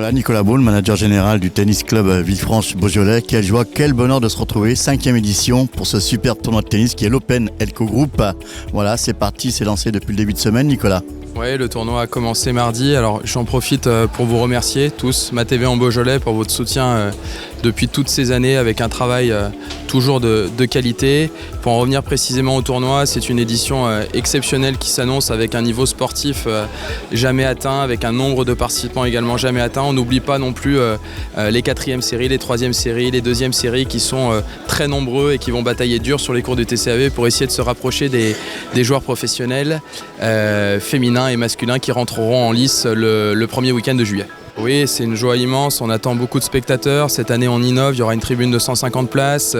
Voilà, Nicolas Beaune, manager général du tennis club Villefranche-Beaujolais. Quelle joie, quel bonheur de se retrouver. 5e édition pour ce superbe tournoi de tennis qui est l'Open Elco Group. Voilà, c'est parti, c'est lancé depuis le début de semaine, Nicolas. Oui, le tournoi a commencé mardi. Alors j'en profite pour vous remercier tous, MATV en Beaujolais, pour votre soutien depuis toutes ces années avec un travail toujours de qualité. Pour en revenir précisément au tournoi, c'est une édition exceptionnelle qui s'annonce avec un niveau sportif jamais atteint, avec un nombre de participants également jamais atteint. On n'oublie pas non plus les 4e séries, les 3e séries, les 2e séries qui sont très nombreux et qui vont batailler dur sur les cours du TCAV pour essayer de se rapprocher des joueurs professionnels féminins et masculins qui rentreront en lice le premier week-end de juillet. Oui, c'est une joie immense, on attend beaucoup de spectateurs. Cette année on innove, il y aura une tribune de 150 places.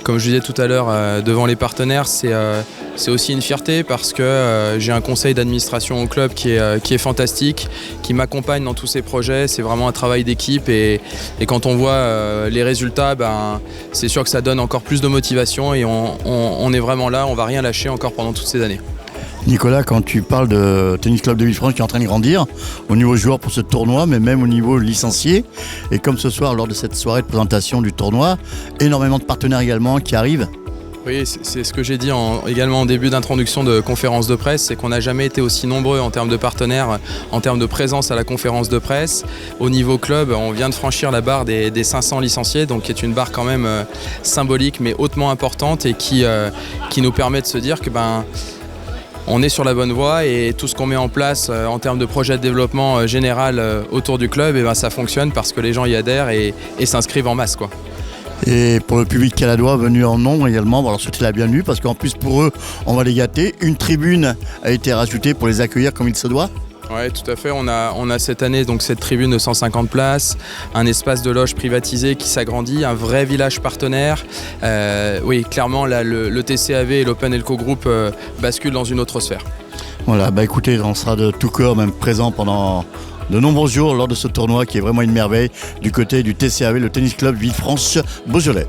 Comme je disais tout à l'heure, devant les partenaires, c'est aussi une fierté parce que j'ai un conseil d'administration au club qui est fantastique, qui m'accompagne dans tous ces projets. C'est vraiment un travail d'équipe et quand on voit les résultats, c'est sûr que ça donne encore plus de motivation et on est vraiment là, on ne va rien lâcher encore pendant toutes ces années. Nicolas, quand tu parles de Tennis Club de Villefranche qui est en train de grandir au niveau joueur pour ce tournoi, mais même au niveau licencié, et comme ce soir lors de cette soirée de présentation du tournoi, énormément de partenaires également qui arrivent. Oui, c'est ce que j'ai dit également en début d'introduction de conférence de presse, c'est qu'on n'a jamais été aussi nombreux en termes de partenaires, en termes de présence à la conférence de presse. Au niveau club, on vient de franchir la barre des 500 licenciés, donc qui est une barre quand même symbolique mais hautement importante et qui nous permet de se dire que on est sur la bonne voie et tout ce qu'on met en place en termes de projet de développement général autour du club, ça fonctionne parce que les gens y adhèrent et s'inscrivent en masse, quoi. Et pour le public caladois venu en nombre également, alors souhaiter la bienvenue parce qu'en plus pour eux, on va les gâter. Une tribune a été rajoutée pour les accueillir comme il se doit. Oui, tout à fait. On a cette année donc cette tribune de 150 places, un espace de loge privatisé qui s'agrandit, un vrai village partenaire. Oui, clairement, là, le TCAV et l'Open Elco Group basculent dans une autre sphère. Voilà, écoutez, on sera de tout cœur même présent pendant de nombreux jours lors de ce tournoi qui est vraiment une merveille du côté du TCAV, le Tennis Club Villefranche-Beaujolais.